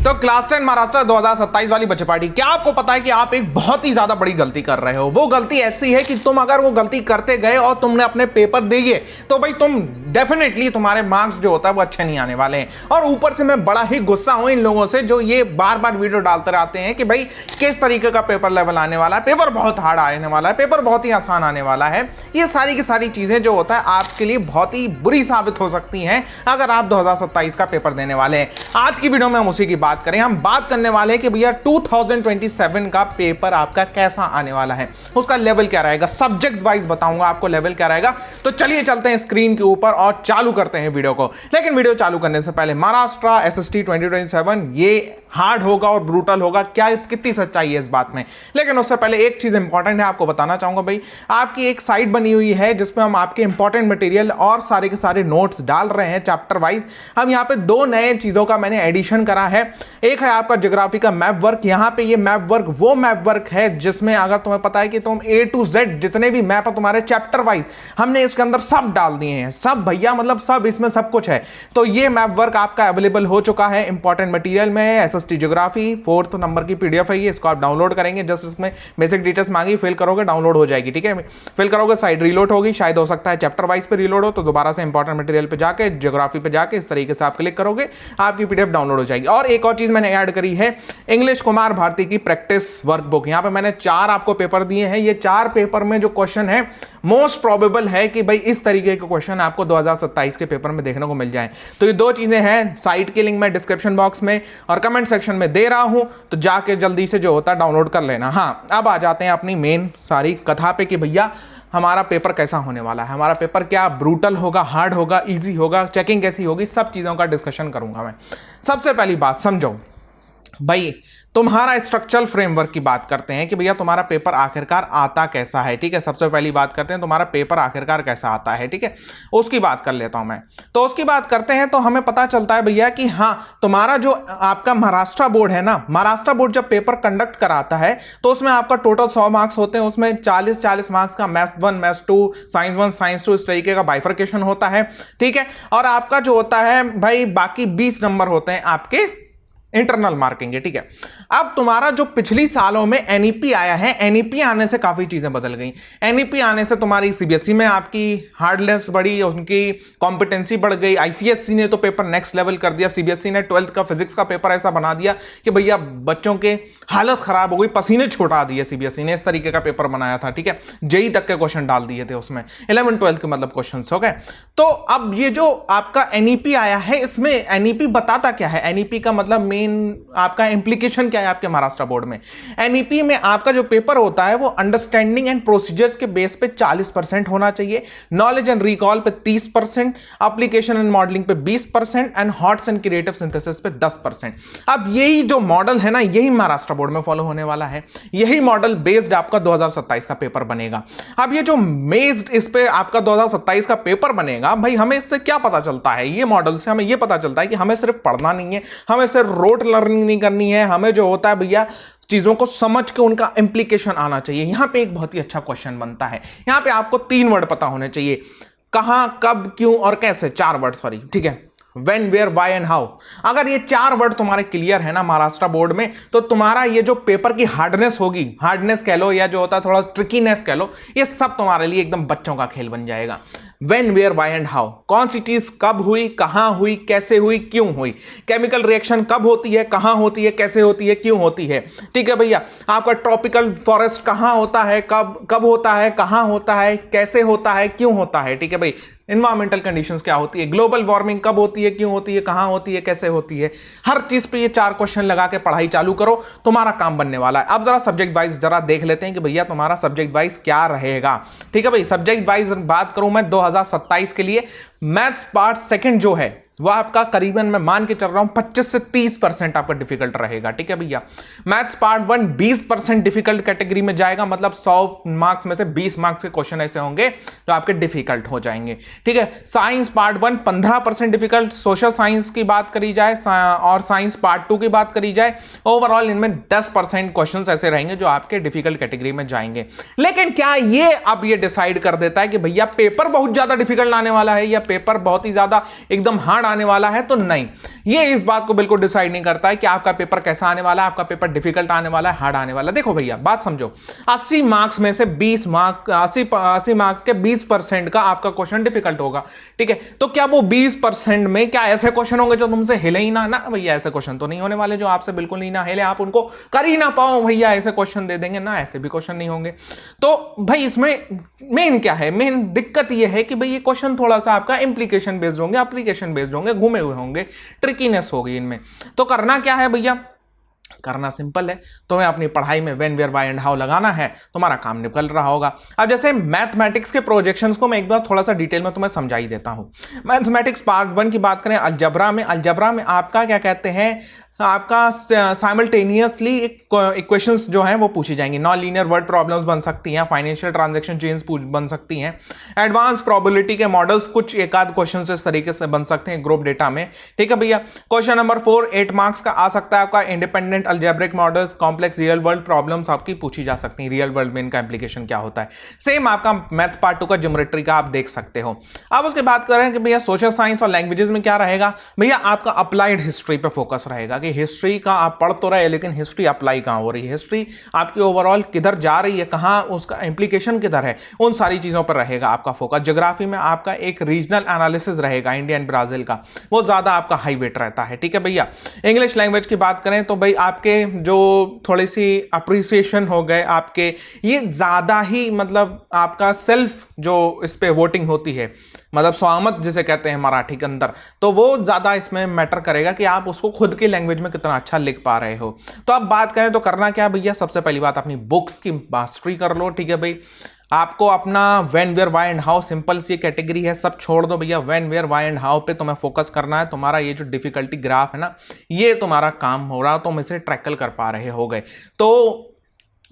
तो क्लास 10 महाराष्ट्र 2027 वाली बच्चे पार्टी, क्या आपको पता है कि आप एक बहुत ही ज्यादा बड़ी गलती कर रहे हो। वो गलती ऐसी है कि तुम अगर वो गलती करते गए और तुमने अपने पेपर दिए तो भाई तुम डेफिनेटली तुम्हारे मार्क्स जो होता है वो अच्छे नहीं आने वाले हैं। और ऊपर से मैं बड़ा ही गुस्सा हूं इन लोगों से जो ये बार बार वीडियो डालते रहते हैं कि भाई किस तरीके का पेपर लेवल आने वाला है, पेपर बहुत हार्ड आने वाला है, पेपर बहुत ही आसान आने वाला है। ये सारी की सारी चीजें जो होता है आपके लिए बहुत ही बुरी साबित हो सकती हैं अगर आप 2027 का पेपर देने वाले हैं। आज की वीडियो में हम उसी की बात करें। हम बात करने वाले हैं कि भैया 2027 का पेपर आपका कैसा आने वाला है, उसका लेवल क्या रहेगा, सब्जेक्ट वाइज बताऊंगा आपको लेवल क्या रहेगा। तो चलिए चलते हैं स्क्रीन के ऊपर और चालू करते हैं वीडियो को। लेकिन वीडियो चालू करने से पहले महाराष्ट्र एसएसटी 2027 ये हार्ड होगा और ब्रूटल होगा, क्या कितनी सच्चाई है इस बात में। लेकिन उससे पहले एक चीज इंपॉर्टेंट है आपको बताना चाहूंगा भाई, आपकी एक साइट बनी हुई है जिसमें हम आपके इंपॉर्टेंट मटेरियल और सारे के सारे नोट्स डाल रहे हैं चैप्टर वाइज। हम यहाँ पे दो नए चीजों का मैंने एडिशन करा है। एक है आपका ज्योग्राफी का मैप वर्क। यहाँ पे ये मैप वर्क वो मैप वर्क है जिसमें अगर तुम्हें पता है कि तुम A to Z जितने भी मैप है तुम्हारे चैप्टर वाइज हमने इसके अंदर सब डाल दिए हैं, सब भैया मतलब सब, इसमें सब कुछ है। तो ये मैप वर्क आपका अवेलेबल हो चुका है इंपॉर्टेंट मटेरियल में। एसएसटी ज्योग्राफी 4th नंबर की पीडीएफ है ये, इसको आप डाउनलोड करेंगे। जस्ट इसमें बेसिक डिटेल्स मांगी, फिल करोगे डाउनलोड हो जाएगी। ठीक है, फिल करोगे साइड रीलोड होगी, शायद हो सकता है चैप्टर वाइज पे रीलोड हो, तो दोबारा से इंपॉर्टेंट मटेरियल पे जाके ज्योग्राफी पे जाके इस तरीके से आप क्लिक करोगे, आपकी पीडीएफ डाउनलोड हो जाएगी। और एक और चीज मैंने ऐड करी है, इंग्लिश कुमार भारती की प्रैक्टिस वर्कबुक। यहाँ पे मैंने 4 आपको पेपर दिए हैं। ये 4 पेपर में जो क्वेश्चन है मोस्ट प्रोबेबल है कि भाई इस तरीके के क्वेश्चन आपको 2027 के पेपर में देखने को मिल जाए। तो ये दो चीजें हैं, साइट की लिंक मैं डिस्क्रिप्शन बॉक्स में और कमेंट सेक्शन में दे रहा हूं, तो जाके जल्दी से जो होता है डाउनलोड कर लेना। हाँ, अब आ जाते हैं अपनी मेन सारी कथा पे कि भैया हमारा पेपर कैसा होने वाला है, हमारा पेपर क्या ब्रूटल होगा, हार्ड होगा, इजी होगा, चेकिंग कैसी होगी, सब चीजों का डिस्कशन करूंगा मैं। सबसे पहली बात समझो भाई, तुम्हारा स्ट्रक्चरल फ्रेमवर्क की बात करते हैं कि भैया तुम्हारा पेपर आखिरकार आता कैसा है। ठीक है, सबसे पहली बात करते हैं तुम्हारा पेपर आखिरकार कैसा आता है। ठीक है, उसकी बात कर लेता हूं मैं। तो उसकी बात करते हैं तो हमें पता चलता है भैया कि हाँ, तुम्हारा जो आपका महाराष्ट्र बोर्ड है ना, महाराष्ट्र बोर्ड जब पेपर कंडक्ट कराता है तो उसमें आपका टोटल 100 मार्क्स होते हैं। उसमें 40 मार्क्स का मैथ्स 1, मैथ्स 2, साइंस 1, साइंस 2 इस तरीके का बाइफर्केशन होता है। ठीक है, और आपका जो होता है भाई बाकी 20 नंबर होते हैं आपके इंटरनल मार्किंग है। ठीक है, अब तुम्हारा जो पिछली सालों में एनईपी आया है, एनईपी आने से काफी चीजें बदल गई। एनईपी आने से तुम्हारी सीबीएसई में आपकी हार्डनेस बढ़ी, उनकी कॉम्पिटेंसी बढ़ गई। आईसीएसई ने तो पेपर नेक्स्ट लेवल कर दिया। सीबीएसई ने 12th का फिजिक्स का पेपर ऐसा बना दिया कि भैया बच्चों के हालत खराब हो गई, पसीने छुटा दिए। सीबीएसई ने इस तरीके का पेपर बनाया था। ठीक है, जेई तक के क्वेश्चन डाल दिए थे उसमें, 11th 12th के मतलब क्वेश्चन हो गए। तो अब ये जो आपका एनईपी आया है, इसमें एनईपी बताता क्या है, एनईपी का मतलब आपका इंप्लीकेशन क्या है आपके महाराष्ट्र बोर्ड में। एनईपी में आपका जो पेपर होता है वो अंडरस्टैंडिंग एंड प्रोसीजर्स के बेस पे 40% होना चाहिए, नॉलेज एंड रिकॉल पे 30%, एप्लीकेशन एंड मॉडलिंग पे 20% and hots and creative synthesis पे 10%। अब यही जो मॉडल है ना, यही महाराष्ट्र बोर्ड में फॉलो होने वाला है। यही मॉडल बेस्ड आपका 2027 का पेपर बनेगा। अब ये जो बेस्ड इस पे आपका 2027 का पेपर बनेगा, भाई हमें इससे क्या पता चलता है, ये मॉडल से हमें ये पता चलता है कि हमें सिर्फ पढ़ना नहीं है, हमें सिर्फ रोट लर्निंग नहीं करनी है, हमें जो होता है भैया चीजों को समझ के उनका इंप्लीकेशन आना चाहिए। यहां पे एक बहुत ही अच्छा क्वेश्चन बनता है, यहां पे आपको 3 वर्ड पता होने चाहिए, कहां, कब, क्यों और कैसे। 4 वर्ड, सॉरी, ठीक है, when, where, why and how। अगर ये 4 वर्ड तुम्हारे क्लियर है ना महाराष्ट्र बोर्ड में, तो तुम्हारा ये जो पेपर की हार्डनेस होगी, हार्डनेस कह लो या जो होता है थोड़ा ट्रिकीनेस कह लो, ये सब तुम्हारे लिए एकदम बच्चों का खेल बन जाएगा। when, where, why and how, कौन सी चीज कब हुई, कहां हुई, कैसे हुई, क्यों हुई। केमिकल रिएक्शन कब होती है, कहां होती है, कैसे होती है, क्यों होती है। ठीक है भैया, आपका ट्रॉपिकल फॉरेस्ट कहां होता है, कब होता है, कहां होता है, कैसे होता है, क्यों होता है। ठीक है भाई, इन्वायरमेंटल कंडीशंस क्या होती है, ग्लोबल वार्मिंग कब होती है, क्यों होती है, कहां होती है, कैसे होती है। हर चीज पे ये 4 क्वेश्चन लगा के पढ़ाई चालू करो, तुम्हारा काम बनने वाला है। अब जरा सब्जेक्ट वाइज जरा देख लेते हैं कि भैया तुम्हारा सब्जेक्ट वाइज क्या रहेगा। ठीक है भाई, सब्जेक्ट वाइज बात करूं मैं 2027 के लिए, मैथ्स पार्ट सेकंड जो है वह आपका करीबन मैं मान के चल रहा हूं 25 से 30% आपका डिफिकल्ट रहेगा। ठीक है भैया, मैथ्स पार्ट 1 20% डिफिकल्ट कैटेगरी में जाएगा, मतलब 100 मार्क्स में से 20 मार्क्स के क्वेश्चन ऐसे होंगे जो आपके डिफिकल्ट हो जाएंगे। ठीक है, science part 1 15% difficult, social science की बात करी जाए और साइंस पार्ट 2 की बात करी जाए, ओवरऑल इनमें 10% क्वेश्चन ऐसे रहेंगे जो आपके डिफिकल्ट कैटेगरी में जाएंगे। लेकिन क्या ये अब ये डिसाइड कर देता है कि भैया पेपर बहुत ज्यादा डिफिकल्ट आने वाला है या पेपर बहुत ही ज्यादा एकदम हार्ड आने वाला है तो नहीं, ये इस बात को बिल्कुल डिसाइड नहीं करता है कि आपका पेपर कैसा आने वाला है, आपका पेपर डिफिकल्ट आने वाला है, हार्ड आने वाला है। देखो भैया बात समझो, 80 मार्क्स में से 20 मार्क्स 80 मार्क्स के 20% का आपका क्वेश्चन डिफिकल्ट होगा, ठीक है। तो क्या वो 20% में क्या ऐसे क्वेश्चन होंगे जो तुमसे हिले ही ना भैया, ऐसे क्वेश्चन तो नहीं होने वाले जो आपसे बिल्कुल नहीं ना हिले, आप उनको कर ही ना पाओ भैया, ऐसे क्वेश्चन दे देंगे ना, ऐसे भी क्वेश्चन नहीं होंगे। तो भाई इसमें मेन क्या है, मेन दिक्कत यह है कि भाई ये क्वेश्चन थोड़ा सा आपका इंप्लीकेशन बेस्ड होंगे, एप्लीकेशन बेस्ड होंगे, घूमे हुए होंगे, ट्रिकीनेस होगी इनमें। तो करना क्या है भैया, करना सिंपल है, तुम्हें अपनी पढ़ाई में when where why and how लगाना है, तुम्हारा काम निकल रहा होगा। अब जैसे मैथमेटिक्स के प्रोजेक्शंस को मैं एक बार थोड़ा सा डिटेल में तुम्हें समझा ही देता हूं। मैथमेटिक्स पार्ट 1 की बात करें, अलजबरा में आपका क्या कहते हैं, आपका साइमल्टेनियसली इक्वेशंस जो हैं वो पूछी जाएंगी, नॉन लीनियर वर्ड प्रॉब्लम्स बन सकती हैं, फाइनेंशियल ट्रांजैक्शन चेन्स बन सकती हैं, एडवांस प्रोबेबिलिटी के मॉडल्स कुछ एक आध क्वेश्चन इस तरीके से बन सकते हैं ग्रुप डेटा में, ठीक है भैया। क्वेश्चन नंबर 4 8 मार्क्स का आ सकता है आपका, independent algebraic models, complex real world problems आपकी पूछी जा सकती हैं, रियल वर्ल्ड में इनका एप्लीकेशन क्या होता है। सेम आपका मैथ पार्ट 2 का ज्योमेट्री का आप देख सकते हो। अब उसके बात करें कि भैया सोशल साइंस और लैंग्वेजेस में क्या रहेगा, भैया आपका अप्लाइड हिस्ट्री पे फोकस रहेगा, हिस्ट्री का आप पढ़ तो रहे लेकिन हिस्ट्री अप्लाई कहां हो रही है, हिस्ट्री आपकी ओवरऑल किधर जा रही है, कहां उसका इंप्लीकेशन किधर है, उन सारी चीजों पर रहेगा आपका फोकस। ज्योग्राफी में आपका एक रीजनल एनालिसिस रहेगा इंडिया एंड ब्राजील का, वो ज्यादा आपका हाई वेट रहता है, ठीक है भैया। इंग्लिश लैंग्वेज की बात करें तो भाई आपके जो थोड़ी सी अप्रिसिएशन हो गए आपके, ये ज्यादा ही मतलब आपका सेल्फ जो इस पे वोटिंग होती है, मतलब स्वामत जिसे कहते हैं मराठी के अंदर, तो वो ज्यादा इसमें मैटर करेगा कि आप उसको खुद की लैंग्वेज में कितना अच्छा लिख पा रहे हो। तो अब बात करें तो करना क्या भैया, सबसे पहली बात अपनी बुक्स की मास्टरी कर लो, ठीक है भाई। आपको अपना when where why and how, simple सी कैटेगरी है, सब छोड़ दो भैया, when where why and how पे तुम्हें फोकस करना है। तुम्हारा ये जो डिफिकल्टी ग्राफ है ना, ये तुम्हारा काम हो रहा, तुम इसे ट्रैकल कर पा रहे हो गए। तो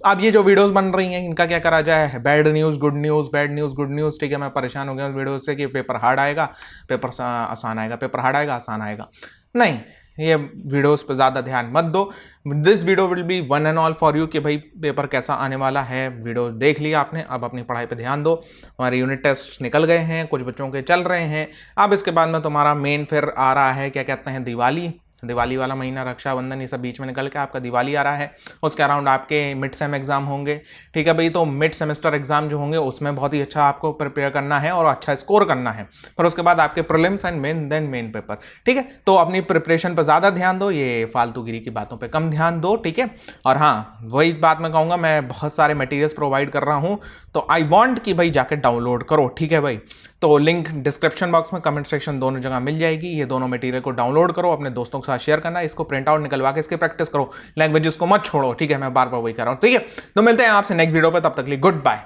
अब ये जो वीडियोस बन रही हैं इनका क्या करा जाए, bad news good news, bad news good news, ठीक है। मैं परेशान हो गया उस वीडियो से कि पेपर हार्ड आएगा, पेपर आसान आएगा, पेपर हार्ड आएगा, आसान आएगा, नहीं, ये वीडियोस पे ज़्यादा ध्यान मत दो। This video will be one and all for you कि भाई पेपर कैसा आने वाला है, वीडियो देख लिया आपने, अब अपनी पढ़ाई पे ध्यान दो। हमारे यूनिट टेस्ट निकल गए हैं, कुछ बच्चों के चल रहे हैं, अब इसके बाद में तुम्हारा मेन फिर आ रहा है, क्या कहते हैं, दिवाली वाला महीना, रक्षाबंधन, ये सब बीच में निकल के आपका दिवाली आ रहा है। उसके अराउंड आपके मिड सेम एग्जाम होंगे, ठीक है भाई। तो मिड सेमेस्टर एग्जाम जो होंगे उसमें बहुत ही अच्छा आपको प्रिपेयर करना है और अच्छा स्कोर करना है। फिर उसके बाद आपके प्रीलिम्स एंड मेन पेपर, ठीक है। तो अपनी प्रिपरेशन पर ज़्यादा ध्यान दो, ये फालतूगिरी की बातों पर कम ध्यान दो, ठीक है। और हाँ, वही बात मैं कहूँगा, मैं बहुत सारे मटीरियल्स प्रोवाइड कर रहा हूँ, तो आई वॉन्ट कि भाई जाके डाउनलोड करो, ठीक है भाई। तो लिंक डिस्क्रिप्शन बॉक्स में, कमेंट सेक्शन, दोनों जगह मिल जाएगी। ये दोनों मटेरियल को डाउनलोड करो, अपने दोस्तों के साथ शेयर करना, इसको प्रिंट आउट निकलवा के इसकी प्रैक्टिस करो, लैंग्वेजेस को मत छोड़ो, ठीक है। मैं बार बार वही कर रहा हूँ, ठीक है। तो मिलते हैं आपसे नेक्स्ट वीडियो पे, तब तक के लिए गुड बाय।